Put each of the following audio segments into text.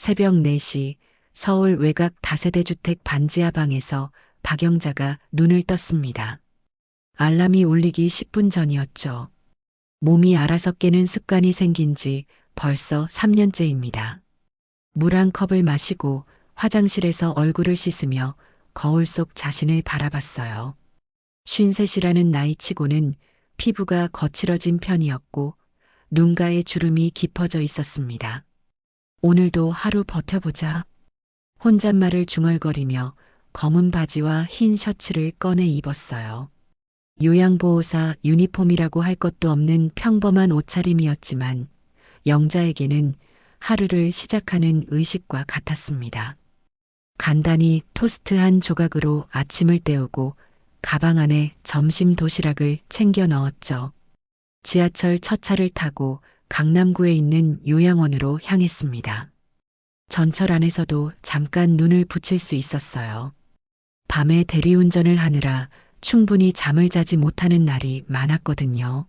새벽 4시 서울 외곽 다세대 주택 반지하 방에서 박영자가 눈을 떴습니다. 알람이 울리기 10분 전이었죠. 몸이 알아서 깨는 습관이 생긴 지 벌써 3년째입니다. 물 한 컵을 마시고 화장실에서 얼굴을 씻으며 거울 속 자신을 바라봤어요. 53이라는 나이치고는 피부가 거칠어진 편이었고 눈가에 주름이 깊어져 있었습니다. 오늘도 하루 버텨보자. 혼잣말을 중얼거리며 검은 바지와 흰 셔츠를 꺼내 입었어요. 요양보호사 유니폼이라고 할 것도 없는 평범한 옷차림이었지만 영자에게는 하루를 시작하는 의식과 같았습니다. 간단히 토스트 한 조각으로 아침을 때우고 가방 안에 점심 도시락을 챙겨 넣었죠. 지하철 첫 차를 타고 강남구에 있는 요양원으로 향했습니다. 전철 안에서도 잠깐 눈을 붙일 수 있었어요. 밤에 대리운전을 하느라 충분히 잠을 자지 못하는 날이 많았거든요.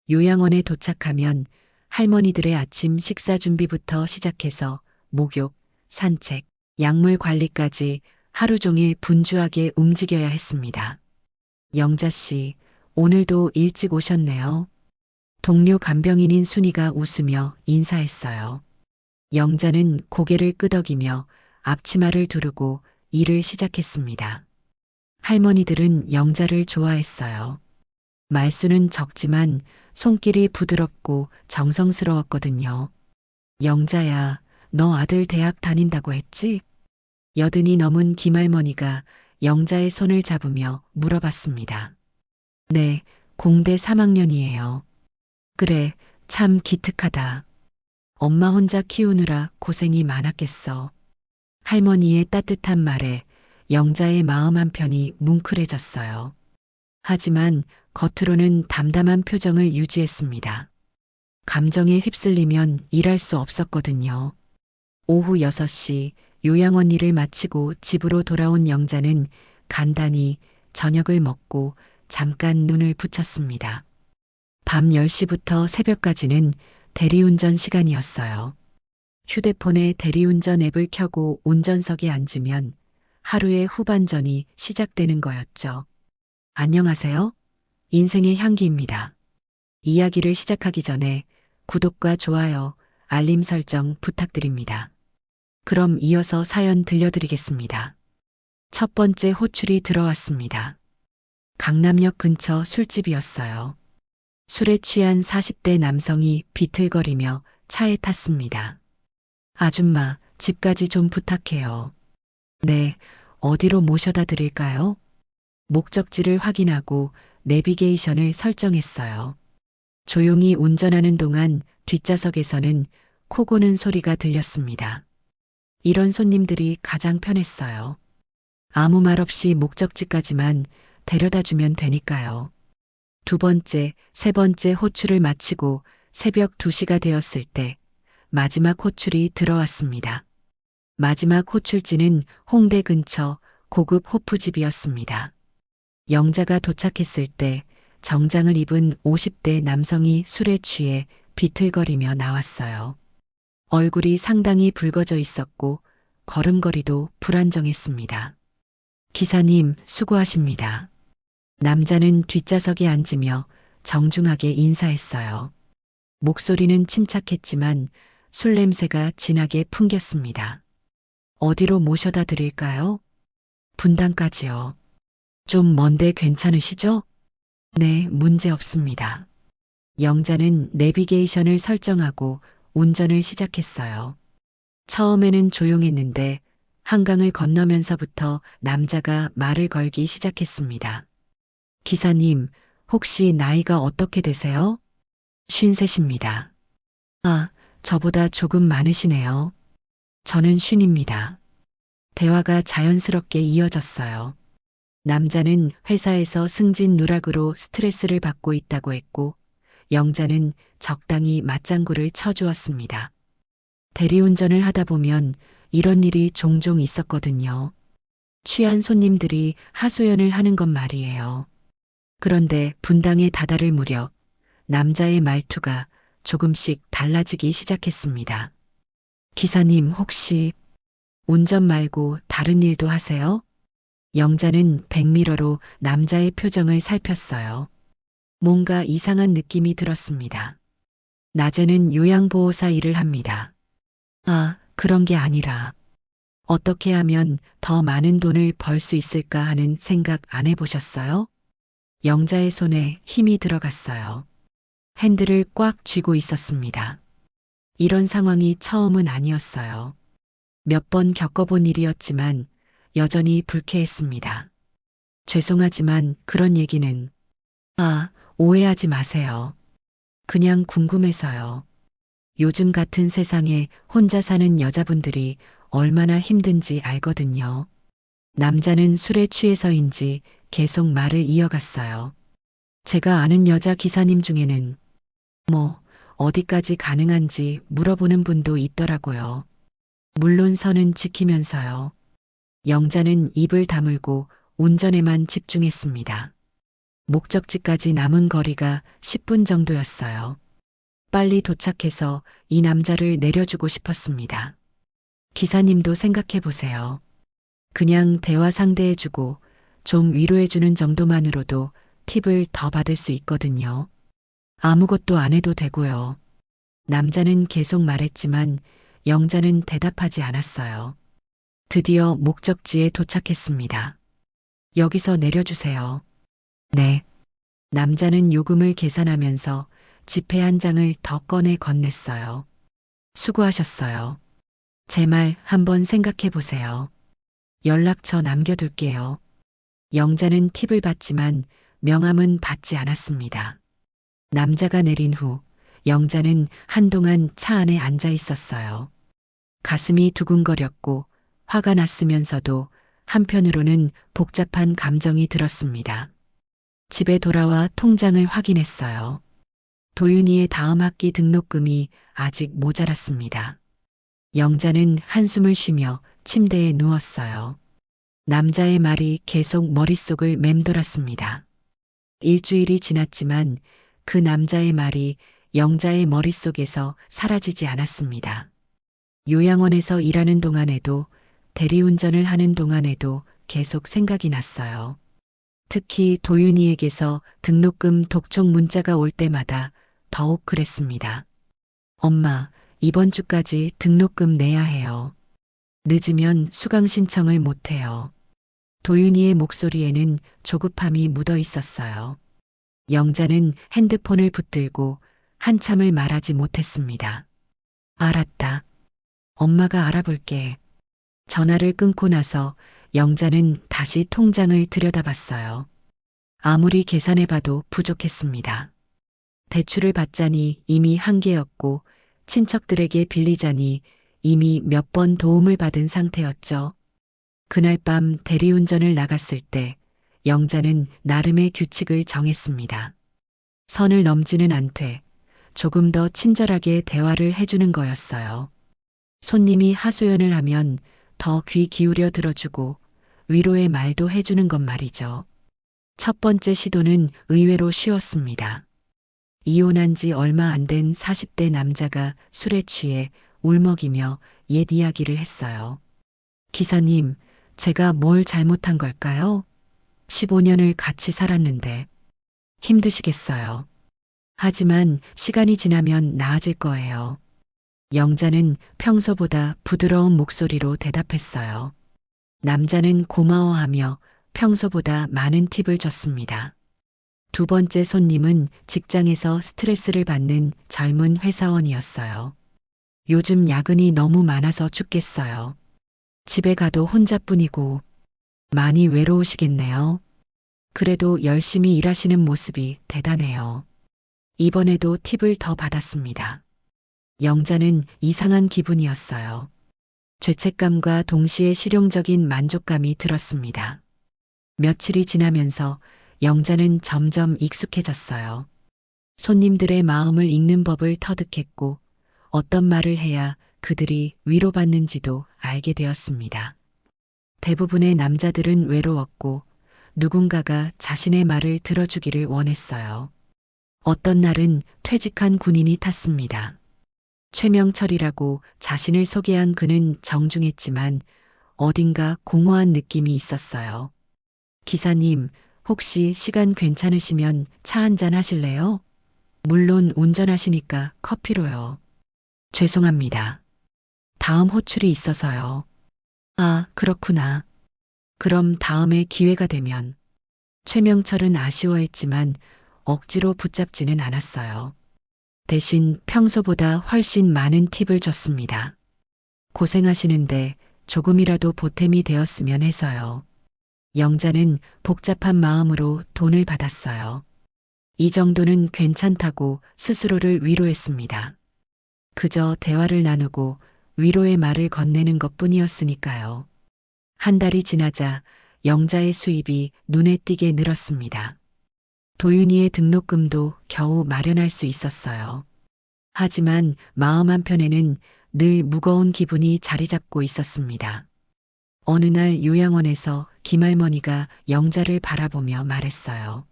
요양원에 도착하면 할머니들의 아침 식사 준비부터 시작해서 목욕, 산책, 약물 관리까지 하루 종일 분주하게 움직여야 했습니다. 영자 씨, 오늘도 일찍 오셨네요. 동료 간병인인 순이가 웃으며 인사했어요. 영자는 고개를 끄덕이며 앞치마를 두르고 일을 시작했습니다. 할머니들은 영자를 좋아했어요. 말수는 적지만 손길이 부드럽고 정성스러웠거든요. 영자야, 너 아들 대학 다닌다고 했지? 여든이 넘은 김할머니가 영자의 손을 잡으며 물어봤습니다. 네, 공대 3학년이에요. 그래, 참 기특하다. 엄마 혼자 키우느라 고생이 많았겠어. 할머니의 따뜻한 말에 영자의 마음 한편이 뭉클해졌어요. 하지만 겉으로는 담담한 표정을 유지했습니다. 감정에 휩쓸리면 일할 수 없었거든요. 오후 6시 요양원 일을 마치고 집으로 돌아온 영자는 간단히 저녁을 먹고 잠깐 눈을 붙였습니다. 밤 10시부터 새벽까지는 대리운전 시간이었어요. 휴대폰에 대리운전 앱을 켜고 운전석에 앉으면 하루의 후반전이 시작되는 거였죠. 안녕하세요. 인생의 향기입니다. 이야기를 시작하기 전에 구독과 좋아요, 알림 설정 부탁드립니다. 그럼 이어서 사연 들려드리겠습니다. 첫 번째 호출이 들어왔습니다. 강남역 근처 술집이었어요. 술에 취한 40대 남성이 비틀거리며 차에 탔습니다. 아줌마, 집까지 좀 부탁해요. 네, 어디로 모셔다 드릴까요? 목적지를 확인하고 내비게이션을 설정했어요. 조용히 운전하는 동안 뒷좌석에서는 코 고는 소리가 들렸습니다. 이런 손님들이 가장 편했어요. 아무 말 없이 목적지까지만 데려다 주면 되니까요. 두 번째, 세 번째 호출을 마치고 새벽 2시가 되었을 때 마지막 호출이 들어왔습니다. 마지막 호출지는 홍대 근처 고급 호프집이었습니다. 영자가 도착했을 때 정장을 입은 50대 남성이 술에 취해 비틀거리며 나왔어요. 얼굴이 상당히 붉어져 있었고 걸음걸이도 불안정했습니다. 기사님, 수고하십니다. 남자는 뒷좌석에 앉으며 정중하게 인사했어요. 목소리는 침착했지만 술 냄새가 진하게 풍겼습니다. 어디로 모셔다 드릴까요? 분당까지요. 좀 먼데 괜찮으시죠? 네, 문제 없습니다. 영자는 내비게이션을 설정하고 운전을 시작했어요. 처음에는 조용했는데 한강을 건너면서부터 남자가 말을 걸기 시작했습니다. 기사님, 혹시 나이가 어떻게 되세요? 53입니다. 아, 저보다 조금 많으시네요. 저는 50입니다. 대화가 자연스럽게 이어졌어요. 남자는 회사에서 승진 누락으로 스트레스를 받고 있다고 했고, 영자는 적당히 맞장구를 쳐주었습니다. 대리운전을 하다 보면 이런 일이 종종 있었거든요. 취한 손님들이 하소연을 하는 것 말이에요. 그런데 분당에 다다를 무렵 남자의 말투가 조금씩 달라지기 시작했습니다. 기사님 혹시 운전 말고 다른 일도 하세요? 영자는 백미러로 남자의 표정을 살폈어요. 뭔가 이상한 느낌이 들었습니다. 낮에는 요양보호사 일을 합니다. 아, 그런 게 아니라 어떻게 하면 더 많은 돈을 벌 수 있을까 하는 생각 안 해보셨어요? 영자의 손에 힘이 들어갔어요. 핸들을 꽉 쥐고 있었습니다. 이런 상황이 처음은 아니었어요. 몇 번 겪어본 일이었지만 여전히 불쾌했습니다. 죄송하지만 그런 얘기는, 아, 오해하지 마세요. 그냥 궁금해서요. 요즘 같은 세상에 혼자 사는 여자분들이 얼마나 힘든지 알거든요. 남자는 술에 취해서인지 계속 말을 이어갔어요. 제가 아는 여자 기사님 중에는 어디까지 가능한지 물어보는 분도 있더라고요. 물론 선은 지키면서요. 영자는 입을 다물고 운전에만 집중했습니다. 목적지까지 남은 거리가 10분 정도였어요. 빨리 도착해서 이 남자를 내려주고 싶었습니다. 기사님도 생각해 보세요. 그냥 대화 상대해주고 좀 위로해주는 정도만으로도 팁을 더 받을 수 있거든요. 아무것도 안 해도 되고요. 남자는 계속 말했지만 영자는 대답하지 않았어요. 드디어 목적지에 도착했습니다. 여기서 내려주세요. 네. 남자는 요금을 계산하면서 지폐 한 장을 더 꺼내 건넸어요. 수고하셨어요. 제 말 한번 생각해 보세요. 연락처 남겨둘게요. 영자는 팁을 받지만 명함은 받지 않았습니다. 남자가 내린 후 영자는 한동안 차 안에 앉아 있었어요. 가슴이 두근거렸고 화가 났으면서도 한편으로는 복잡한 감정이 들었습니다. 집에 돌아와 통장을 확인했어요. 도윤이의 다음 학기 등록금이 아직 모자랐습니다. 영자는 한숨을 쉬며 침대에 누웠어요. 남자의 말이 계속 머릿속을 맴돌았습니다. 일주일이 지났지만 그 남자의 말이 영자의 머릿속에서 사라지지 않았습니다. 요양원에서 일하는 동안에도 대리운전을 하는 동안에도 계속 생각이 났어요. 특히 도윤이에게서 등록금 독촉 문자가 올 때마다 더욱 그랬습니다. 엄마, 이번 주까지 등록금 내야 해요. 늦으면 수강 신청을 못 해요. 도윤이의 목소리에는 조급함이 묻어 있었어요. 영자는 핸드폰을 붙들고 한참을 말하지 못했습니다. 알았다. 엄마가 알아볼게. 전화를 끊고 나서 영자는 다시 통장을 들여다봤어요. 아무리 계산해봐도 부족했습니다. 대출을 받자니 이미 한계였고 친척들에게 빌리자니 이미 몇 번 도움을 받은 상태였죠. 그날 밤 대리운전을 나갔을 때 영자는 나름의 규칙을 정했습니다. 선을 넘지는 않되 조금 더 친절하게 대화를 해주는 거였어요. 손님이 하소연을 하면 더 귀 기울여 들어주고 위로의 말도 해주는 것 말이죠. 첫 번째 시도는 의외로 쉬웠습니다. 이혼한 지 얼마 안 된 40대 남자가 술에 취해 울먹이며 옛 이야기를 했어요. 기사님, 제가 뭘 잘못한 걸까요? 15년을 같이 살았는데 힘드시겠어요. 하지만 시간이 지나면 나아질 거예요. 영자는 평소보다 부드러운 목소리로 대답했어요. 남자는 고마워하며 평소보다 많은 팁을 줬습니다. 두 번째 손님은 직장에서 스트레스를 받는 젊은 회사원이었어요. 요즘 야근이 너무 많아서 죽겠어요. 집에 가도 혼자뿐이고 많이 외로우시겠네요. 그래도 열심히 일하시는 모습이 대단해요. 이번에도 팁을 더 받았습니다. 영자는 이상한 기분이었어요. 죄책감과 동시에 실용적인 만족감이 들었습니다. 며칠이 지나면서 영자는 점점 익숙해졌어요. 손님들의 마음을 읽는 법을 터득했고 어떤 말을 해야 그들이 위로받는지도 알게 되었습니다. 대부분의 남자들은 외로웠고 누군가가 자신의 말을 들어주기를 원했어요. 어떤 날은 퇴직한 군인이 탔습니다. 최명철이라고 자신을 소개한 그는 정중했지만 어딘가 공허한 느낌이 있었어요. 기사님, 혹시 시간 괜찮으시면 차 한잔 하실래요? 물론 운전하시니까 커피로요. 죄송합니다. 다음 호출이 있어서요. 아, 그렇구나. 그럼 다음에 기회가 되면. 최명철은 아쉬워했지만 억지로 붙잡지는 않았어요. 대신 평소보다 훨씬 많은 팁을 줬습니다. 고생하시는데 조금이라도 보탬이 되었으면 해서요. 영자는 복잡한 마음으로 돈을 받았어요. 이 정도는 괜찮다고 스스로를 위로했습니다. 그저 대화를 나누고 위로의 말을 건네는 것 뿐이었으니까요. 한 달이 지나자 영자의 수입이 눈에 띄게 늘었습니다. 도윤이의 등록금도 겨우 마련할 수 있었어요. 하지만 마음 한편에는 늘 무거운 기분이 자리 잡고 있었습니다. 어느 날 요양원에서 김할머니가 영자를 바라보며 말했어요.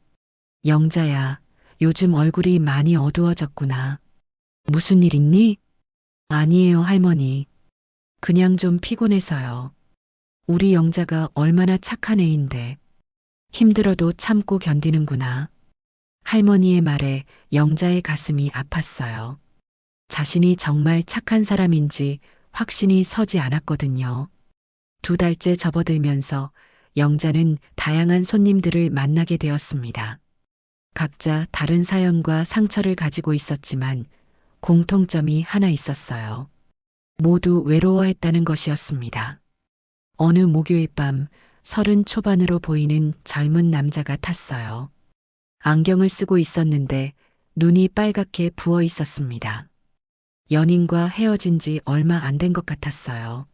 영자야, 요즘 얼굴이 많이 어두워졌구나. 무슨 일 있니? 아니에요, 할머니. 그냥 좀 피곤해서요. 우리 영자가 얼마나 착한 애인데. 힘들어도 참고 견디는구나. 할머니의 말에 영자의 가슴이 아팠어요. 자신이 정말 착한 사람인지 확신이 서지 않았거든요. 2달째 접어들면서 영자는 다양한 손님들을 만나게 되었습니다. 각자 다른 사연과 상처를 가지고 있었지만 공통점이 하나 있었어요. 모두 외로워했다는 것이었습니다. 어느 목요일 밤 30 초반으로 보이는 젊은 남자가 탔어요. 안경을 쓰고 있었는데 눈이 빨갛게 부어 있었습니다. 연인과 헤어진 지 얼마 안 된 것 같았어요.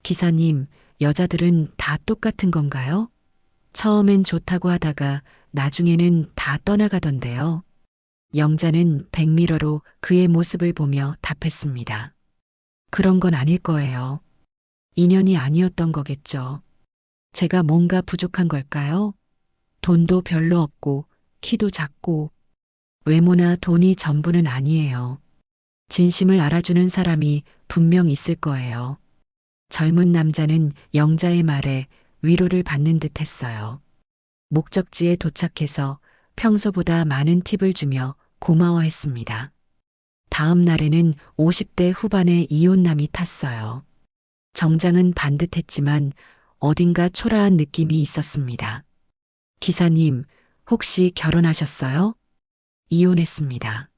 기사님, 여자들은 다 똑같은 건가요? 처음엔 좋다고 하다가 나중에는 다 떠나가던데요. 영자는 백미러로 그의 모습을 보며 답했습니다. 그런 건 아닐 거예요. 인연이 아니었던 거겠죠. 제가 뭔가 부족한 걸까요? 돈도 별로 없고, 키도 작고, 외모나 돈이 전부는 아니에요. 진심을 알아주는 사람이 분명 있을 거예요. 젊은 남자는 영자의 말에 위로를 받는 듯 했어요. 목적지에 도착해서 평소보다 많은 팁을 주며 고마워했습니다. 다음 날에는 50대 후반의 이혼남이 탔어요. 정장은 반듯했지만 어딘가 초라한 느낌이 있었습니다. 기사님, 혹시 결혼하셨어요? 이혼했습니다.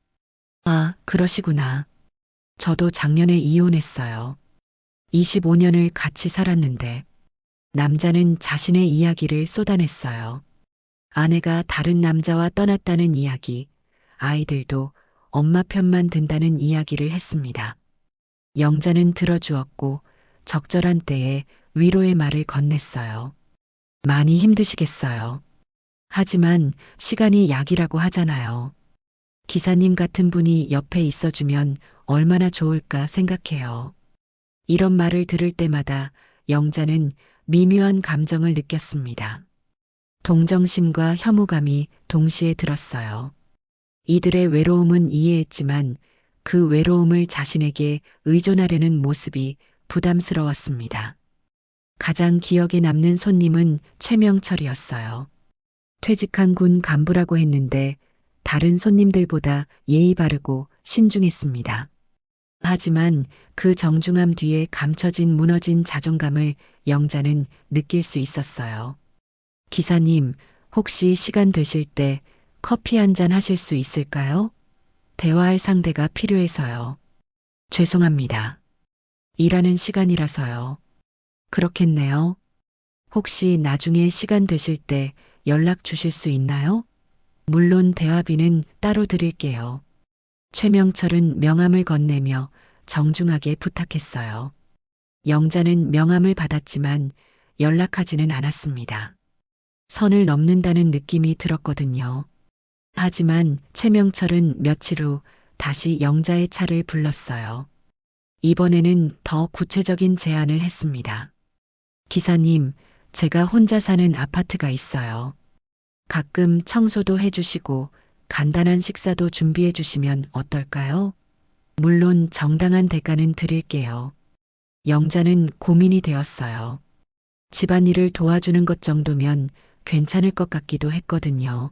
아, 그러시구나. 저도 작년에 이혼했어요. 25년을 같이 살았는데 남자는 자신의 이야기를 쏟아냈어요. 아내가 다른 남자와 떠났다는 이야기, 아이들도 엄마 편만 든다는 이야기를 했습니다. 영자는 들어주었고 적절한 때에 위로의 말을 건넸어요. 많이 힘드시겠어요. 하지만 시간이 약이라고 하잖아요. 기사님 같은 분이 옆에 있어주면 얼마나 좋을까 생각해요. 이런 말을 들을 때마다 영자는 미묘한 감정을 느꼈습니다. 동정심과 혐오감이 동시에 들었어요. 이들의 외로움은 이해했지만 그 외로움을 자신에게 의존하려는 모습이 부담스러웠습니다. 가장 기억에 남는 손님은 최명철이었어요. 퇴직한 군 간부라고 했는데 다른 손님들보다 예의 바르고 신중했습니다. 하지만 그 정중함 뒤에 감춰진 무너진 자존감을 영자는 느낄 수 있었어요. 기사님, 혹시 시간 되실 때 커피 한 잔 하실 수 있을까요? 대화할 상대가 필요해서요. 죄송합니다. 일하는 시간이라서요. 그렇겠네요. 혹시 나중에 시간 되실 때 연락 주실 수 있나요? 물론 대화비는 따로 드릴게요. 최명철은 명함을 건네며 정중하게 부탁했어요. 영자는 명함을 받았지만 연락하지는 않았습니다. 선을 넘는다는 느낌이 들었거든요. 하지만 최명철은 며칠 후 다시 영자의 차를 불렀어요. 이번에는 더 구체적인 제안을 했습니다. 기사님, 제가 혼자 사는 아파트가 있어요. 가끔 청소도 해주시고 간단한 식사도 준비해 주시면 어떨까요? 물론 정당한 대가는 드릴게요. 영자는 고민이 되었어요. 집안일을 도와주는 것 정도면 괜찮을 것 같기도 했거든요.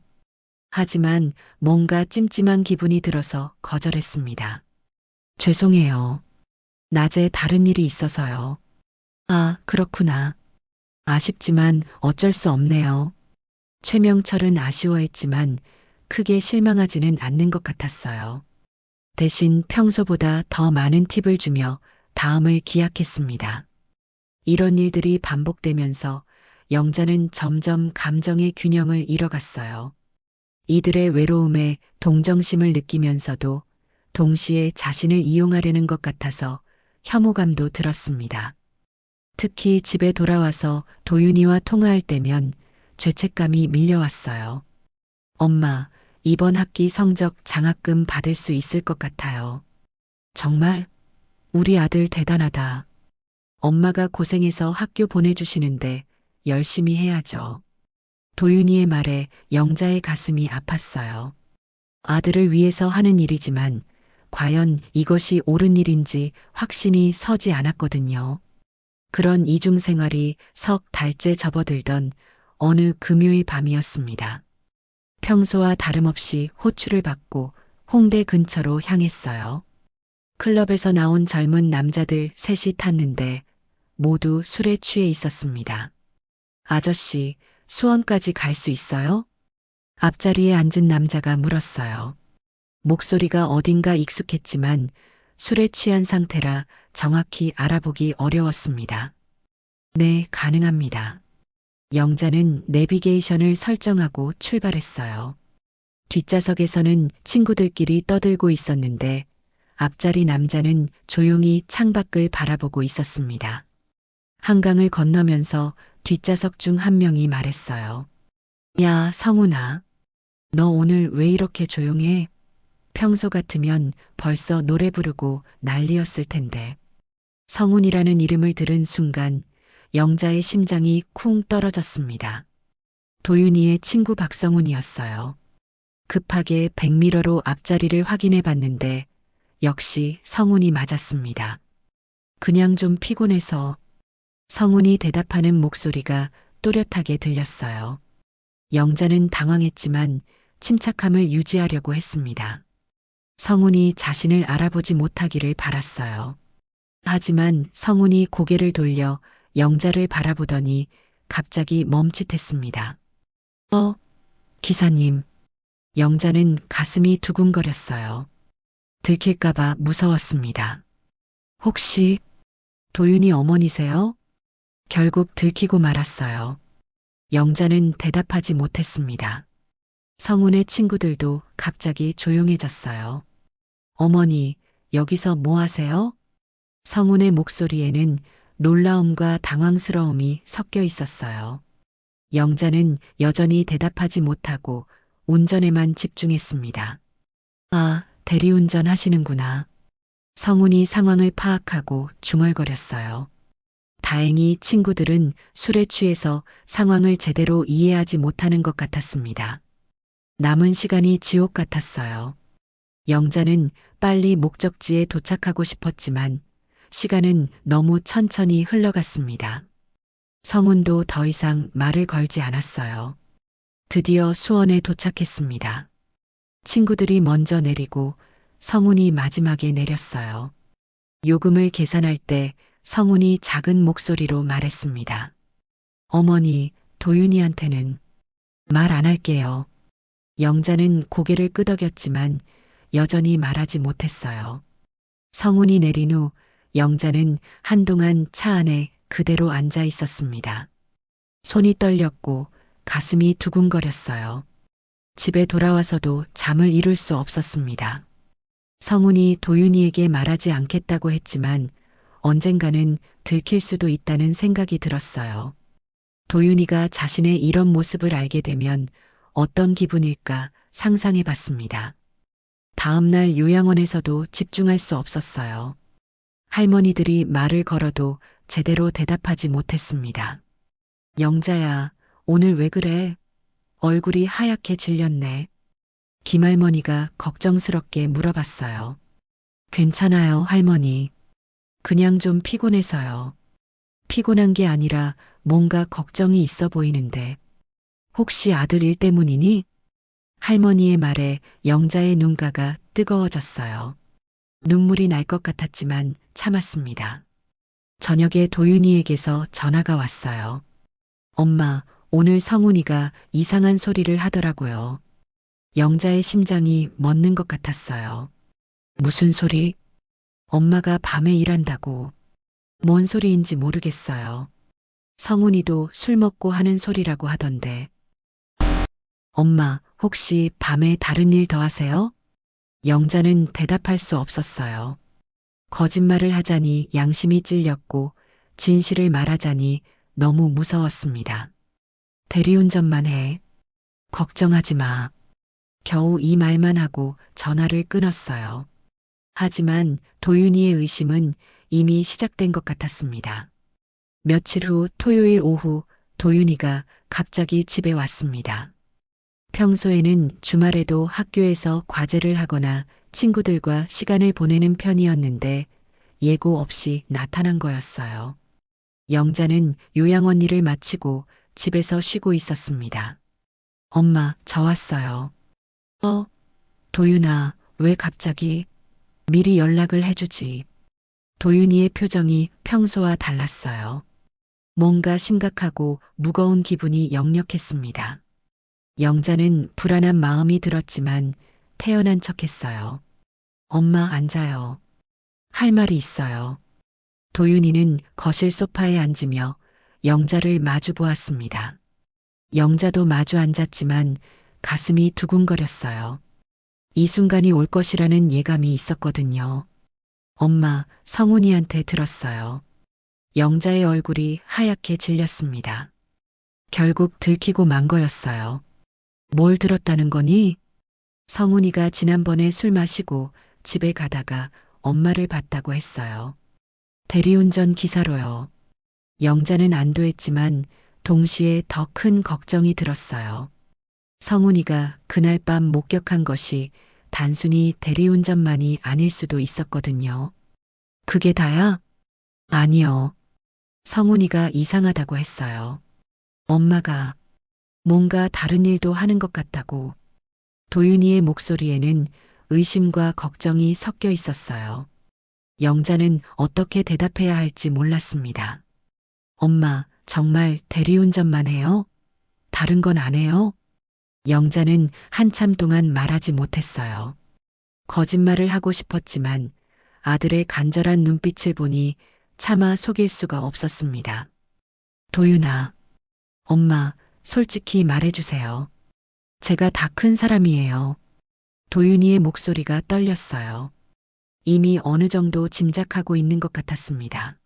하지만 뭔가 찜찜한 기분이 들어서 거절했습니다. 죄송해요. 낮에 다른 일이 있어서요. 아, 그렇구나. 아쉽지만 어쩔 수 없네요. 최명철은 아쉬워했지만 크게 실망하지는 않는 것 같았어요. 대신 평소보다 더 많은 팁을 주며 다음을 기약했습니다. 이런 일들이 반복되면서 영자는 점점 감정의 균형을 잃어갔어요. 이들의 외로움에 동정심을 느끼면서도 동시에 자신을 이용하려는 것 같아서 혐오감도 들었습니다. 특히 집에 돌아와서 도윤이와 통화할 때면 죄책감이 밀려왔어요. 엄마, 이번 학기 성적 장학금 받을 수 있을 것 같아요. 정말? 우리 아들 대단하다. 엄마가 고생해서 학교 보내주시는데 열심히 해야죠. 도윤이의 말에 영자의 가슴이 아팠어요. 아들을 위해서 하는 일이지만 과연 이것이 옳은 일인지 확신이 서지 않았거든요. 그런 이중 생활이 석 달째 접어들던 어느 금요일 밤이었습니다. 평소와 다름없이 호출을 받고 홍대 근처로 향했어요. 클럽에서 나온 젊은 남자들 셋이 탔는데 모두 술에 취해 있었습니다. 아저씨, 수원까지 갈 수 있어요? 앞자리에 앉은 남자가 물었어요. 목소리가 어딘가 익숙했지만 술에 취한 상태라 정확히 알아보기 어려웠습니다. 네, 가능합니다. 영자는 내비게이션을 설정하고 출발했어요. 뒷좌석에서는 친구들끼리 떠들고 있었는데 앞자리 남자는 조용히 창밖을 바라보고 있었습니다. 한강을 건너면서 뒷좌석 중 한 명이 말했어요. 야, 성훈아. 너 오늘 왜 이렇게 조용해? 평소 같으면 벌써 노래 부르고 난리였을 텐데. 성훈이라는 이름을 들은 순간 영자의 심장이 쿵 떨어졌습니다. 도윤이의 친구 박성훈이었어요. 급하게 백미러로 앞자리를 확인해 봤는데 역시 성훈이 맞았습니다. 그냥 좀 피곤해서. 성훈이 대답하는 목소리가 또렷하게 들렸어요. 영자는 당황했지만 침착함을 유지하려고 했습니다. 성훈이 자신을 알아보지 못하기를 바랐어요. 하지만 성훈이 고개를 돌려 영자를 바라보더니 갑자기 멈칫했습니다. 기사님. 영자는 가슴이 두근거렸어요. 들킬까봐 무서웠습니다. 혹시 도윤이 어머니세요? 결국 들키고 말았어요. 영자는 대답하지 못했습니다. 성훈의 친구들도 갑자기 조용해졌어요. 어머니, 여기서 뭐 하세요? 성훈의 목소리에는 놀라움과 당황스러움이 섞여 있었어요. 영자는 여전히 대답하지 못하고 운전에만 집중했습니다. 아, 대리운전 하시는구나. 성훈이 상황을 파악하고 중얼거렸어요. 다행히 친구들은 술에 취해서 상황을 제대로 이해하지 못하는 것 같았습니다. 남은 시간이 지옥 같았어요. 영자는 빨리 목적지에 도착하고 싶었지만 시간은 너무 천천히 흘러갔습니다. 성훈도 더 이상 말을 걸지 않았어요. 드디어 수원에 도착했습니다. 친구들이 먼저 내리고 성훈이 마지막에 내렸어요. 요금을 계산할 때 성훈이 작은 목소리로 말했습니다. 어머니, 도윤이한테는 말 안 할게요. 영자는 고개를 끄덕였지만 여전히 말하지 못했어요. 성훈이 내린 후 영자는 한동안 차 안에 그대로 앉아 있었습니다. 손이 떨렸고 가슴이 두근거렸어요. 집에 돌아와서도 잠을 이룰 수 없었습니다. 성훈이 도윤이에게 말하지 않겠다고 했지만 언젠가는 들킬 수도 있다는 생각이 들었어요. 도윤이가 자신의 이런 모습을 알게 되면 어떤 기분일까 상상해 봤습니다. 다음날 요양원에서도 집중할 수 없었어요. 할머니들이 말을 걸어도 제대로 대답하지 못했습니다. 영자야, 오늘 왜 그래? 얼굴이 하얗게 질렸네. 김할머니가 걱정스럽게 물어봤어요. 괜찮아요, 할머니. 그냥 좀 피곤해서요. 피곤한 게 아니라 뭔가 걱정이 있어 보이는데. 혹시 아들 일 때문이니? 할머니의 말에 영자의 눈가가 뜨거워졌어요. 눈물이 날 것 같았지만 참았습니다. 저녁에 도윤이에게서 전화가 왔어요. 엄마, 오늘 성훈이가 이상한 소리를 하더라고요. 영자의 심장이 멎는 것 같았어요. 무슨 소리? 엄마가 밤에 일한다고. 뭔 소리인지 모르겠어요. 성훈이도 술 먹고 하는 소리라고 하던데. 엄마, 혹시 밤에 다른 일 더 하세요? 영자는 대답할 수 없었어요. 거짓말을 하자니 양심이 찔렸고 진실을 말하자니 너무 무서웠습니다. 대리운전만 해. 걱정하지 마. 겨우 이 말만 하고 전화를 끊었어요. 하지만 도윤이의 의심은 이미 시작된 것 같았습니다. 며칠 후 토요일 오후 도윤이가 갑자기 집에 왔습니다. 평소에는 주말에도 학교에서 과제를 하거나 친구들과 시간을 보내는 편이었는데 예고 없이 나타난 거였어요. 영자는 요양원 일을 마치고 집에서 쉬고 있었습니다. 엄마, 저 왔어요. 도윤아, 왜 갑자기? 미리 연락을 해주지. 도윤이의 표정이 평소와 달랐어요. 뭔가 심각하고 무거운 기분이 역력했습니다. 영자는 불안한 마음이 들었지만 태연한 척했어요. 엄마 앉아요. 할 말이 있어요. 도윤이는 거실 소파에 앉으며 영자를 마주 보았습니다. 영자도 마주 앉았지만 가슴이 두근거렸어요. 이 순간이 올 것이라는 예감이 있었거든요. 엄마, 성훈이한테 들었어요. 영자의 얼굴이 하얗게 질렸습니다. 결국 들키고 만 거였어요. 뭘 들었다는 거니? 성훈이가 지난번에 술 마시고 집에 가다가 엄마를 봤다고 했어요. 대리운전 기사로요. 영자는 안도했지만 동시에 더 큰 걱정이 들었어요. 성훈이가 그날 밤 목격한 것이 단순히 대리운전만이 아닐 수도 있었거든요. 그게 다야? 아니요. 성훈이가 이상하다고 했어요. 엄마가 뭔가 다른 일도 하는 것 같다고. 도윤이의 목소리에는 의심과 걱정이 섞여 있었어요. 영자는 어떻게 대답해야 할지 몰랐습니다. 엄마, 정말 대리운전만 해요? 다른 건 안 해요? 영자는 한참 동안 말하지 못했어요. 거짓말을 하고 싶었지만 아들의 간절한 눈빛을 보니 차마 속일 수가 없었습니다. 도윤아, 엄마, 솔직히 말해주세요. 제가 다 큰 사람이에요. 도윤이의 목소리가 떨렸어요. 이미 어느 정도 짐작하고 있는 것 같았습니다.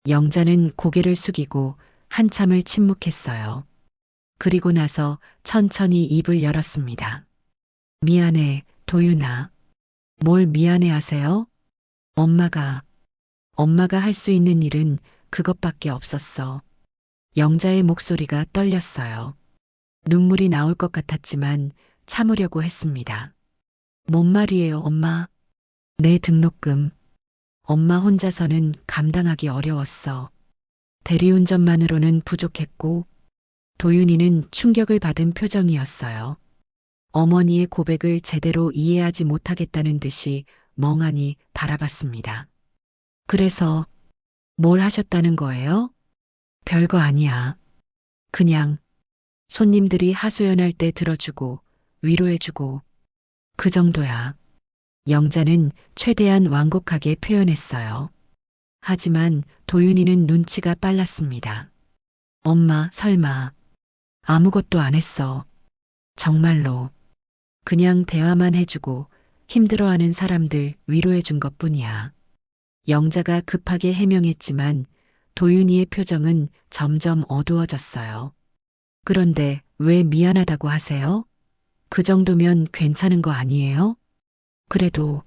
영자는 고개를 숙이고 한참을 침묵했어요. 그리고 나서 천천히 입을 열었습니다. 미안해, 도윤아. 뭘 미안해 하세요? 엄마가 할 수 있는 일은 그것밖에 없었어. 영자의 목소리가 떨렸어요. 눈물이 나올 것 같았지만 참으려고 했습니다. 뭔 말이에요, 엄마? 내 등록금. 엄마 혼자서는 감당하기 어려웠어. 대리운전만으로는 부족했고, 도윤이는 충격을 받은 표정이었어요. 어머니의 고백을 제대로 이해하지 못하겠다는 듯이 멍하니 바라봤습니다. 그래서 뭘 하셨다는 거예요? 별거 아니야. 그냥 손님들이 하소연할 때 들어주고 위로해주고 그 정도야. 영자는 최대한 완곡하게 표현했어요. 하지만 도윤이는 눈치가 빨랐습니다. 엄마, 설마 아무것도 안 했어. 정말로. 그냥 대화만 해주고 힘들어하는 사람들 위로해준 것뿐이야. 영자가 급하게 해명했지만 도윤이의 표정은 점점 어두워졌어요. 그런데 왜 미안하다고 하세요? 그 정도면 괜찮은 거 아니에요? 그래도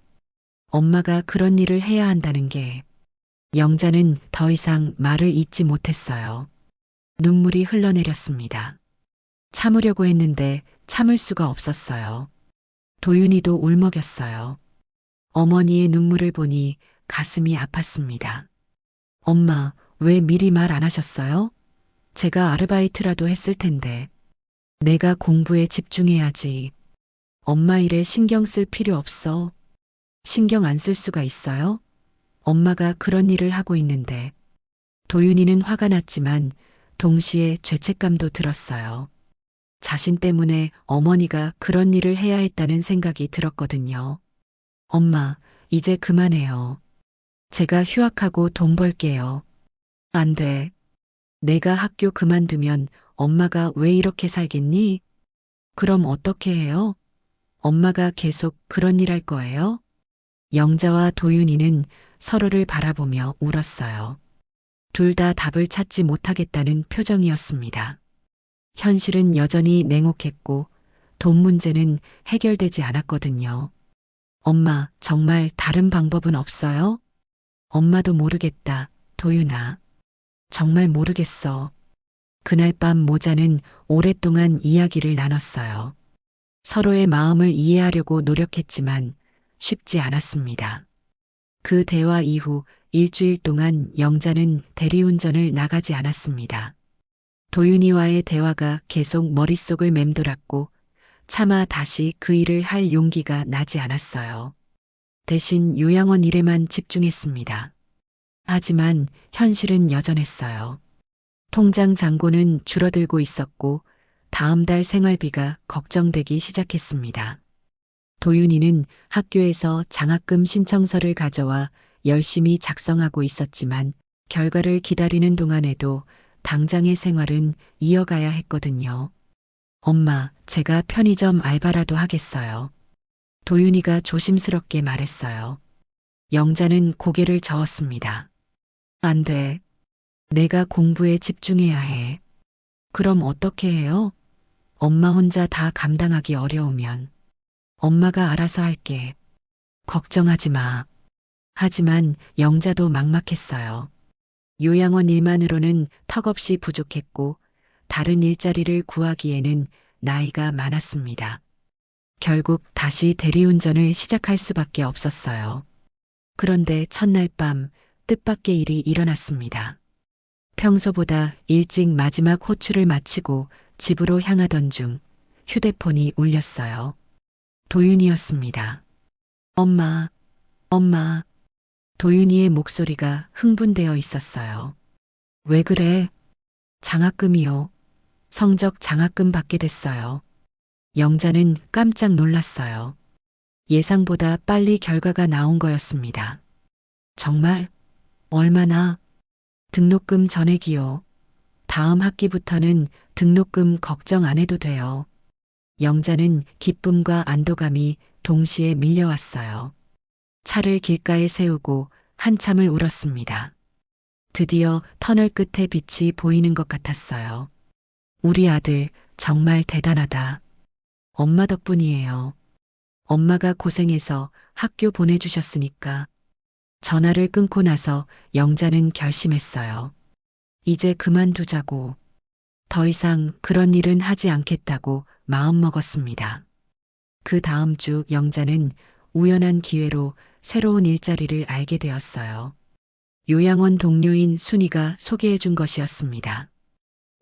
엄마가 그런 일을 해야 한다는 게 영자는 더 이상 말을 잇지 못했어요. 눈물이 흘러내렸습니다. 참으려고 했는데 참을 수가 없었어요. 도윤이도 울먹였어요. 어머니의 눈물을 보니 가슴이 아팠습니다. 엄마, 왜 미리 말 안 하셨어요? 제가 아르바이트라도 했을 텐데. 내가 공부에 집중해야지. 엄마 일에 신경 쓸 필요 없어. 신경 안 쓸 수가 있어요? 엄마가 그런 일을 하고 있는데. 도윤이는 화가 났지만 동시에 죄책감도 들었어요. 자신 때문에 어머니가 그런 일을 해야 했다는 생각이 들었거든요. 엄마, 이제 그만해요. 제가 휴학하고 돈 벌게요. 안 돼. 내가 학교 그만두면 엄마가 왜 이렇게 살겠니? 그럼 어떻게 해요? 엄마가 계속 그런 일 할 거예요? 영자와 도윤이는 서로를 바라보며 울었어요. 둘 다 답을 찾지 못하겠다는 표정이었습니다. 현실은 여전히 냉혹했고 돈 문제는 해결되지 않았거든요. 엄마, 정말 다른 방법은 없어요? 엄마도 모르겠다, 도윤아. 정말 모르겠어. 그날 밤 모자는 오랫동안 이야기를 나눴어요. 서로의 마음을 이해하려고 노력했지만 쉽지 않았습니다. 그 대화 이후 일주일 동안 영자는 대리운전을 나가지 않았습니다. 도윤이와의 대화가 계속 머릿속을 맴돌았고 차마 다시 그 일을 할 용기가 나지 않았어요. 대신 요양원 일에만 집중했습니다. 하지만 현실은 여전했어요. 통장 잔고는 줄어들고 있었고 다음 달 생활비가 걱정되기 시작했습니다. 도윤이는 학교에서 장학금 신청서를 가져와 열심히 작성하고 있었지만 결과를 기다리는 동안에도 당장의 생활은 이어가야 했거든요. 엄마, 제가 편의점 알바라도 하겠어요. 도윤이가 조심스럽게 말했어요. 영자는 고개를 저었습니다. 안 돼. 내가 공부에 집중해야 해. 그럼 어떻게 해요? 엄마 혼자 다 감당하기 어려우면. 엄마가 알아서 할게. 걱정하지 마. 하지만 영자도 막막했어요. 요양원 일만으로는 턱없이 부족했고 다른 일자리를 구하기에는 나이가 많았습니다. 결국 다시 대리운전을 시작할 수밖에 없었어요. 그런데 첫날 밤 뜻밖의 일이 일어났습니다. 평소보다 일찍 마지막 호출을 마치고 집으로 향하던 중 휴대폰이 울렸어요. 도윤이었습니다. 엄마, 엄마. 도윤이의 목소리가 흥분되어 있었어요. 왜 그래? 장학금이요. 성적 장학금 받게 됐어요. 영자는 깜짝 놀랐어요. 예상보다 빨리 결과가 나온 거였습니다. 정말? 얼마나? 등록금 전액이요. 다음 학기부터는 등록금 걱정 안 해도 돼요. 영자는 기쁨과 안도감이 동시에 밀려왔어요. 차를 길가에 세우고 한참을 울었습니다. 드디어 터널 끝에 빛이 보이는 것 같았어요. 우리 아들 정말 대단하다. 엄마 덕분이에요. 엄마가 고생해서 학교 보내주셨으니까. 전화를 끊고 나서 영자는 결심했어요. 이제 그만두자고. 더 이상 그런 일은 하지 않겠다고 마음먹었습니다. 그 다음 주 영자는 우연한 기회로 새로운 일자리를 알게 되었어요. 요양원 동료인 순이가 소개해 준 것이었습니다.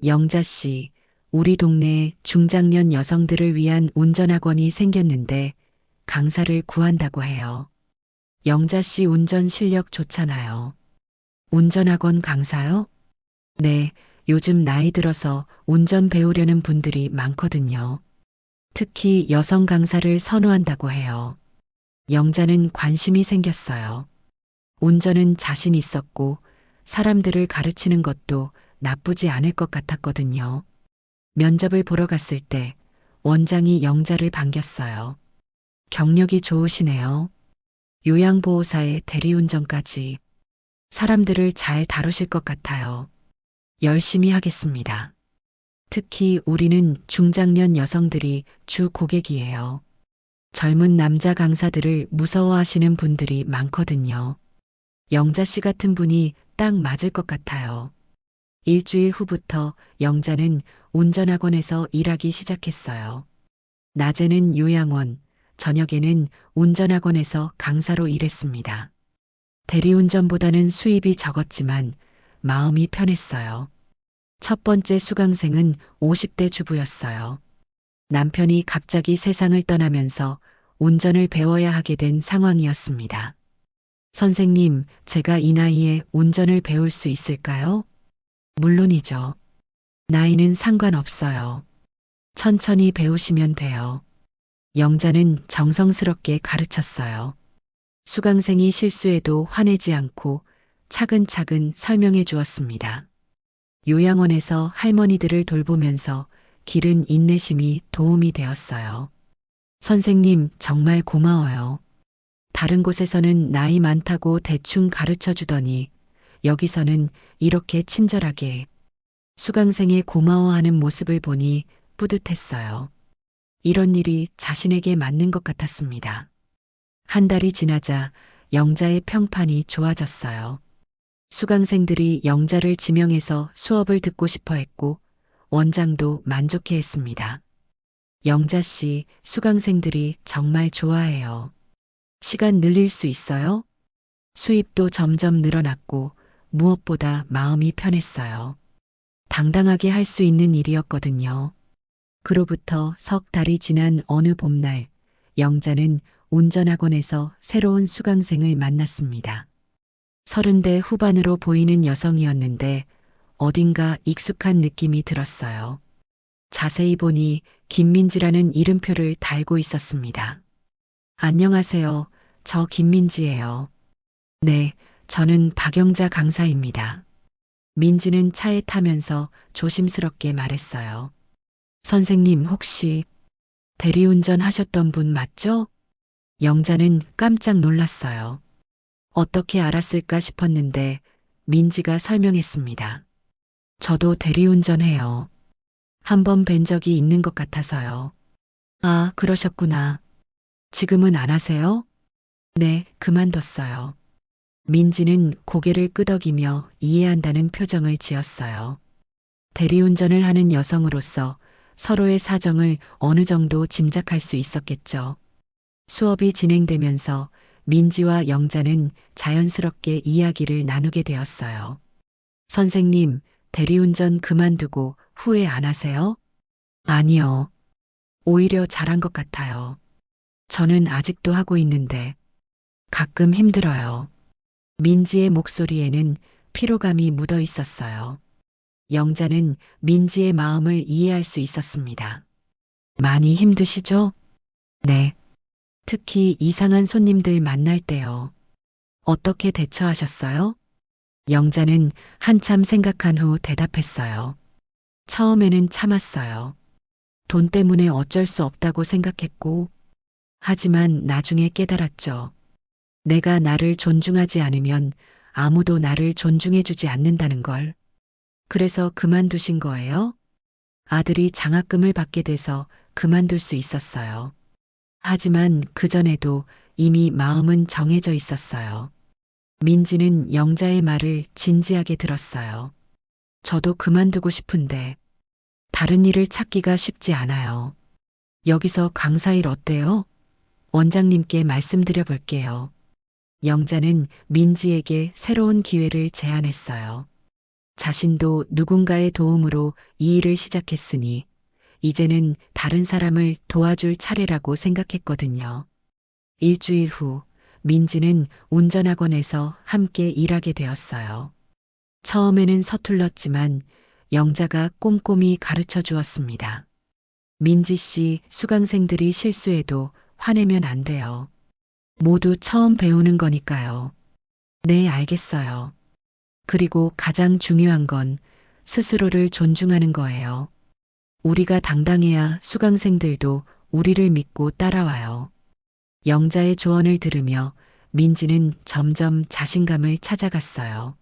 영자 씨, 우리 동네에 중장년 여성들을 위한 운전학원이 생겼는데 강사를 구한다고 해요. 영자 씨 운전 실력 좋잖아요. 운전학원 강사요? 네, 요즘 나이 들어서 운전 배우려는 분들이 많거든요. 특히 여성 강사를 선호한다고 해요. 영자는 관심이 생겼어요. 운전은 자신 있었고 사람들을 가르치는 것도 나쁘지 않을 것 같았거든요. 면접을 보러 갔을 때 원장이 영자를 반겼어요. 경력이 좋으시네요. 요양보호사의 대리운전까지. 사람들을 잘 다루실 것 같아요. 열심히 하겠습니다. 특히 우리는 중장년 여성들이 주 고객이에요. 젊은 남자 강사들을 무서워하시는 분들이 많거든요. 영자 씨 같은 분이 딱 맞을 것 같아요. 일주일 후부터 영자는 운전학원에서 일하기 시작했어요. 낮에는 요양원, 저녁에는 운전학원에서 강사로 일했습니다. 대리운전보다는 수입이 적었지만 마음이 편했어요. 첫 번째 수강생은 50대 주부였어요. 남편이 갑자기 세상을 떠나면서 운전을 배워야 하게 된 상황이었습니다. 선생님, 제가 이 나이에 운전을 배울 수 있을까요? 물론이죠. 나이는 상관없어요. 천천히 배우시면 돼요. 영자는 정성스럽게 가르쳤어요. 수강생이 실수해도 화내지 않고 차근차근 설명해 주었습니다. 요양원에서 할머니들을 돌보면서 기른 인내심이 도움이 되었어요. 선생님, 정말 고마워요. 다른 곳에서는 나이 많다고 대충 가르쳐 주더니 여기서는 이렇게 친절하게 수강생의 고마워하는 모습을 보니 뿌듯했어요. 이런 일이 자신에게 맞는 것 같았습니다. 한 달이 지나자 영자의 평판이 좋아졌어요. 수강생들이 영자를 지명해서 수업을 듣고 싶어 했고 원장도 만족해 했습니다. 영자 씨, 수강생들이 정말 좋아해요. 시간 늘릴 수 있어요? 수입도 점점 늘어났고 무엇보다 마음이 편했어요. 당당하게 할 수 있는 일이었거든요. 그로부터 석 달이 지난 어느 봄날, 영자는 운전학원에서 새로운 수강생을 만났습니다. 30대 후반으로 보이는 여성이었는데 어딘가 익숙한 느낌이 들었어요. 자세히 보니 김민지라는 이름표를 달고 있었습니다. 안녕하세요. 저 김민지예요. 네, 저는 박영자 강사입니다. 민지는 차에 타면서 조심스럽게 말했어요. 선생님 혹시 대리운전 하셨던 분 맞죠? 영자는 깜짝 놀랐어요. 어떻게 알았을까 싶었는데 민지가 설명했습니다. 저도 대리운전해요. 한 번 뵌 적이 있는 것 같아서요. 아, 그러셨구나. 지금은 안 하세요? 네, 그만뒀어요. 민지는 고개를 끄덕이며 이해한다는 표정을 지었어요. 대리운전을 하는 여성으로서 서로의 사정을 어느 정도 짐작할 수 있었겠죠. 수업이 진행되면서 민지와 영자는 자연스럽게 이야기를 나누게 되었어요. 선생님, 대리운전 그만두고 후회 안 하세요? 아니요. 오히려 잘한 것 같아요. 저는 아직도 하고 있는데 가끔 힘들어요. 민지의 목소리에는 피로감이 묻어 있었어요. 영자는 민지의 마음을 이해할 수 있었습니다. 많이 힘드시죠? 네. 특히 이상한 손님들 만날 때요. 어떻게 대처하셨어요? 영자는 한참 생각한 후 대답했어요. 처음에는 참았어요. 돈 때문에 어쩔 수 없다고 생각했고, 하지만 나중에 깨달았죠. 내가 나를 존중하지 않으면 아무도 나를 존중해주지 않는다는 걸. 그래서 그만두신 거예요? 아들이 장학금을 받게 돼서 그만둘 수 있었어요. 하지만 그전에도 이미 마음은 정해져 있었어요. 민지는 영자의 말을 진지하게 들었어요. 저도 그만두고 싶은데 다른 일을 찾기가 쉽지 않아요. 여기서 강사 일 어때요? 원장님께 말씀드려 볼게요. 영자는 민지에게 새로운 기회를 제안했어요. 자신도 누군가의 도움으로 이 일을 시작했으니 이제는 다른 사람을 도와줄 차례라고 생각했거든요. 일주일 후 민지는 운전학원에서 함께 일하게 되었어요. 처음에는 서툴렀지만 영자가 꼼꼼히 가르쳐 주었습니다. 민지 씨, 수강생들이 실수해도 화내면 안 돼요. 모두 처음 배우는 거니까요. 네, 알겠어요. 그리고 가장 중요한 건 스스로를 존중하는 거예요. 우리가 당당해야 수강생들도 우리를 믿고 따라와요. 영자의 조언을 들으며 민지는 점점 자신감을 찾아갔어요.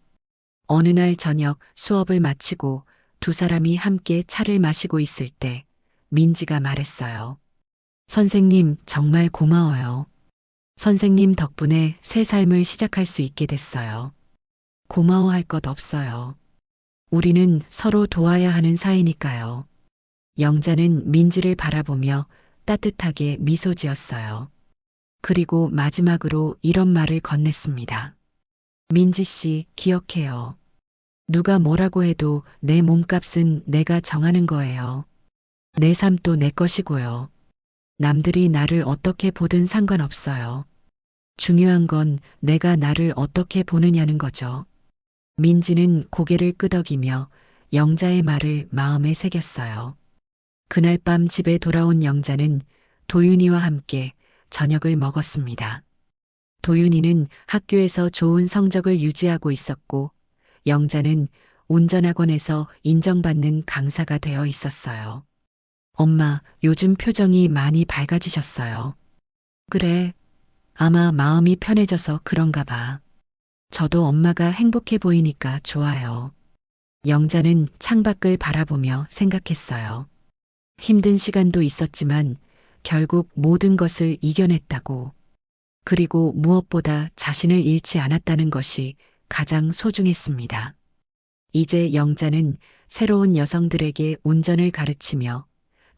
어느 날 저녁 수업을 마치고 두 사람이 함께 차를 마시고 있을 때 민지가 말했어요. 선생님, 정말 고마워요. 선생님 덕분에 새 삶을 시작할 수 있게 됐어요. 고마워할 것 없어요. 우리는 서로 도와야 하는 사이니까요. 영자는 민지를 바라보며 따뜻하게 미소 지었어요. 그리고 마지막으로 이런 말을 건넸습니다. 민지 씨, 기억해요. 누가 뭐라고 해도 내 몸값은 내가 정하는 거예요. 내 삶도 내 것이고요. 남들이 나를 어떻게 보든 상관없어요. 중요한 건 내가 나를 어떻게 보느냐는 거죠. 민지는 고개를 끄덕이며 영자의 말을 마음에 새겼어요. 그날 밤 집에 돌아온 영자는 도윤이와 함께 저녁을 먹었습니다. 도윤이는 학교에서 좋은 성적을 유지하고 있었고 영자는 운전학원에서 인정받는 강사가 되어 있었어요. 엄마, 요즘 표정이 많이 밝아지셨어요. 그래, 아마 마음이 편해져서 그런가 봐. 저도 엄마가 행복해 보이니까 좋아요. 영자는 창밖을 바라보며 생각했어요. 힘든 시간도 있었지만 결국 모든 것을 이겨냈다고. 그리고 무엇보다 자신을 잃지 않았다는 것이 가장 소중했습니다. 이제 영자는 새로운 여성들에게 운전을 가르치며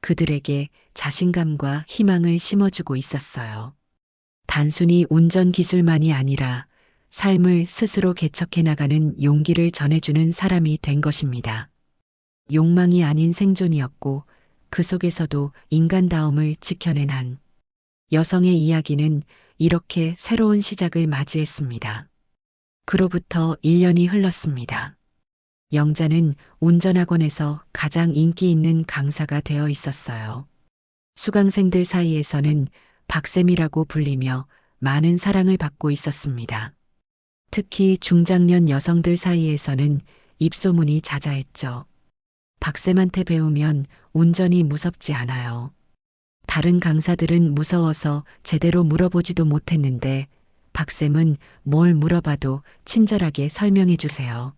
그들에게 자신감과 희망을 심어주고 있었어요. 단순히 운전 기술만이 아니라 삶을 스스로 개척해 나가는 용기를 전해주는 사람이 된 것입니다. 욕망이 아닌 생존이었고 그 속에서도 인간다움을 지켜낸 한 여성의 이야기는 이렇게 새로운 시작을 맞이했습니다. 그로부터 1년이 흘렀습니다. 영자는 운전학원에서 가장 인기 있는 강사가 되어 있었어요. 수강생들 사이에서는 박쌤이라고 불리며 많은 사랑을 받고 있었습니다. 특히 중장년 여성들 사이에서는 입소문이 자자했죠. 박쌤한테 배우면 운전이 무섭지 않아요. 다른 강사들은 무서워서 제대로 물어보지도 못했는데 박쌤은 뭘 물어봐도 친절하게 설명해 주세요.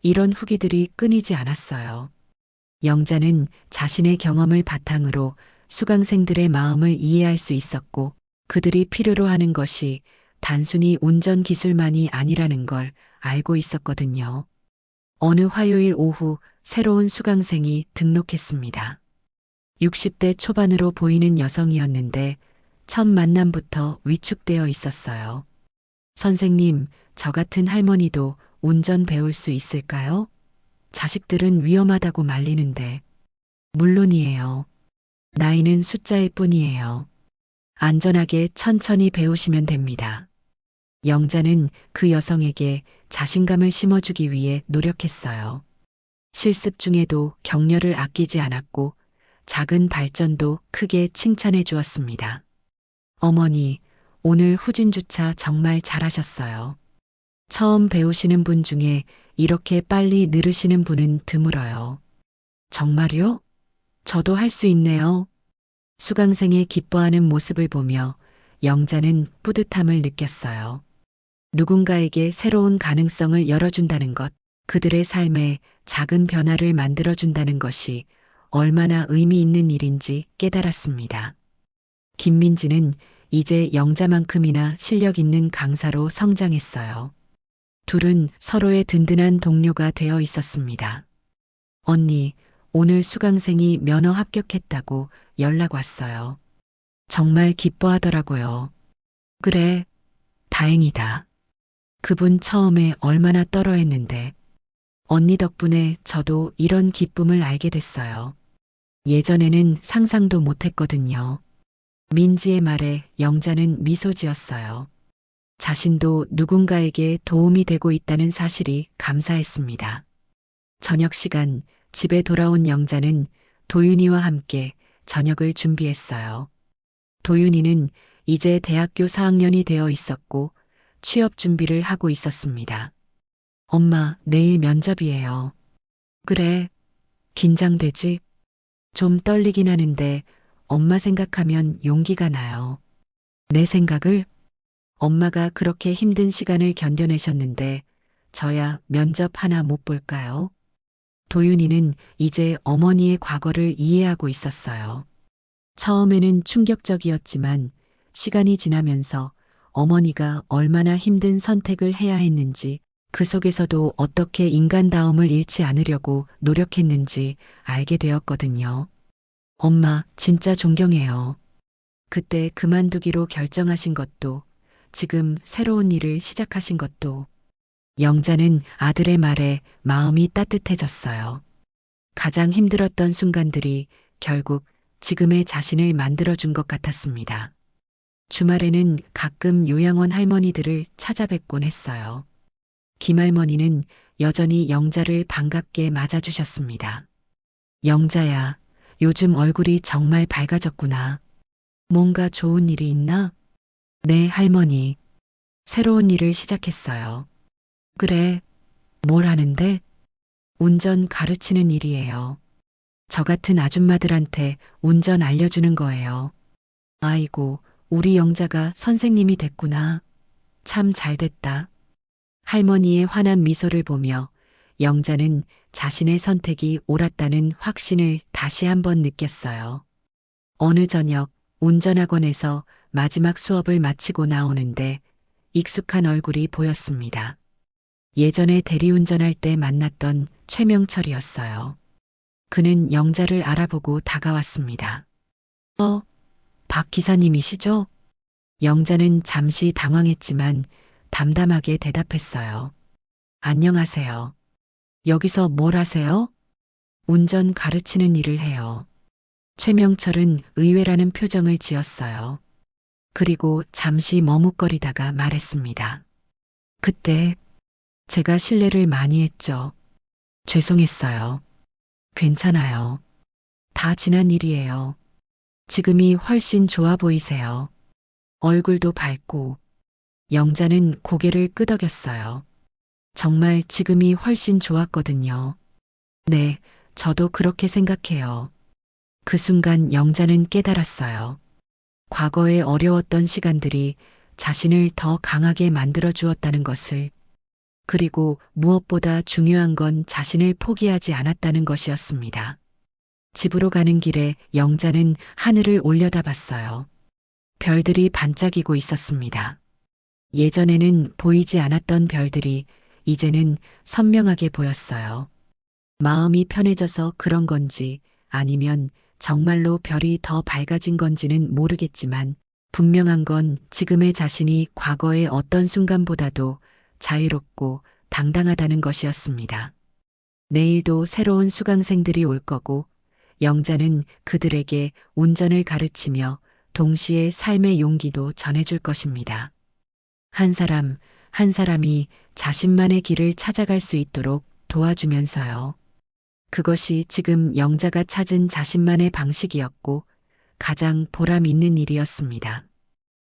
이런 후기들이 끊이지 않았어요. 영자는 자신의 경험을 바탕으로 수강생들의 마음을 이해할 수 있었고 그들이 필요로 하는 것이 단순히 운전 기술만이 아니라는 걸 알고 있었거든요. 어느 화요일 오후 새로운 수강생이 등록했습니다. 60대 초반으로 보이는 여성이었는데 첫 만남부터 위축되어 있었어요. 선생님, 저 같은 할머니도 운전 배울 수 있을까요? 자식들은 위험하다고 말리는데. 물론이에요. 나이는 숫자일 뿐이에요. 안전하게 천천히 배우시면 됩니다. 영자는 그 여성에게 자신감을 심어주기 위해 노력했어요. 실습 중에도 격려를 아끼지 않았고 작은 발전도 크게 칭찬해 주었습니다. 어머니, 오늘 후진주차 정말 잘하셨어요. 처음 배우시는 분 중에 이렇게 빨리 늘으시는 분은 드물어요. 정말요? 저도 할 수 있네요. 수강생의 기뻐하는 모습을 보며 영자는 뿌듯함을 느꼈어요. 누군가에게 새로운 가능성을 열어준다는 것, 그들의 삶에 작은 변화를 만들어준다는 것이 얼마나 의미 있는 일인지 깨달았습니다. 김민지는 이제 영자만큼이나 실력 있는 강사로 성장했어요. 둘은 서로의 든든한 동료가 되어 있었습니다. 언니, 오늘 수강생이 면허 합격했다고 연락 왔어요. 정말 기뻐하더라고요. 그래, 다행이다. 그분 처음에 얼마나 떨어했는데 언니 덕분에 저도 이런 기쁨을 알게 됐어요. 예전에는 상상도 못했거든요. 민지의 말에 영자는 미소 지었어요. 자신도 누군가에게 도움이 되고 있다는 사실이 감사했습니다. 저녁 시간 집에 돌아온 영자는 도윤이와 함께 저녁을 준비했어요. 도윤이는 이제 대학교 4학년이 되어 있었고 취업 준비를 하고 있었습니다. 엄마, 내일 면접이에요. 그래, 긴장되지? 좀 떨리긴 하는데 엄마 생각하면 용기가 나요. 내 생각을? 엄마가 그렇게 힘든 시간을 견뎌내셨는데 저야 면접 하나 못 볼까요? 도윤이는 이제 어머니의 과거를 이해하고 있었어요. 처음에는 충격적이었지만 시간이 지나면서 어머니가 얼마나 힘든 선택을 해야 했는지 그 속에서도 어떻게 인간다움을 잃지 않으려고 노력했는지 알게 되었거든요. 엄마, 진짜 존경해요. 그때 그만두기로 결정하신 것도, 지금 새로운 일을 시작하신 것도, 영자는 아들의 말에 마음이 따뜻해졌어요. 가장 힘들었던 순간들이 결국 지금의 자신을 만들어준 것 같았습니다. 주말에는 가끔 요양원 할머니들을 찾아뵙곤 했어요. 김할머니는 여전히 영자를 반갑게 맞아주셨습니다. 영자야, 요즘 얼굴이 정말 밝아졌구나. 뭔가 좋은 일이 있나? 네, 할머니. 새로운 일을 시작했어요. 그래, 뭘 하는데? 운전 가르치는 일이에요. 저 같은 아줌마들한테 운전 알려주는 거예요. 아이고, 우리 영자가 선생님이 됐구나. 참 잘 됐다. 할머니의 환한 미소를 보며 영자는 자신의 선택이 옳았다는 확신을 다시 한번 느꼈어요. 어느 저녁 운전학원에서 마지막 수업을 마치고 나오는데 익숙한 얼굴이 보였습니다. 예전에 대리운전할 때 만났던 최명철이었어요. 그는 영자를 알아보고 다가왔습니다. 박 기사님이시죠? 영자는 잠시 당황했지만 담담하게 대답했어요. 안녕하세요. 여기서 뭘 하세요? 운전 가르치는 일을 해요. 최명철은 의외라는 표정을 지었어요. 그리고 잠시 머뭇거리다가 말했습니다. 그때 제가 실례를 많이 했죠. 죄송했어요. 괜찮아요. 다 지난 일이에요. 지금이 훨씬 좋아 보이세요. 얼굴도 밝고. 영자는 고개를 끄덕였어요. 정말 지금이 훨씬 좋았거든요. 네, 저도 그렇게 생각해요. 그 순간 영자는 깨달았어요. 과거에 어려웠던 시간들이 자신을 더 강하게 만들어 주었다는 것을, 그리고 무엇보다 중요한 건 자신을 포기하지 않았다는 것이었습니다. 집으로 가는 길에 영자는 하늘을 올려다봤어요. 별들이 반짝이고 있었습니다. 예전에는 보이지 않았던 별들이 이제는 선명하게 보였어요. 마음이 편해져서 그런 건지 아니면 정말로 별이 더 밝아진 건지는 모르겠지만 분명한 건 지금의 자신이 과거의 어떤 순간보다도 자유롭고 당당하다는 것이었습니다. 내일도 새로운 수강생들이 올 거고 영자는 그들에게 운전을 가르치며 동시에 삶의 용기도 전해줄 것입니다. 한 사람, 한 사람이 자신만의 길을 찾아갈 수 있도록 도와주면서요. 그것이 지금 영자가 찾은 자신만의 방식이었고 가장 보람 있는 일이었습니다.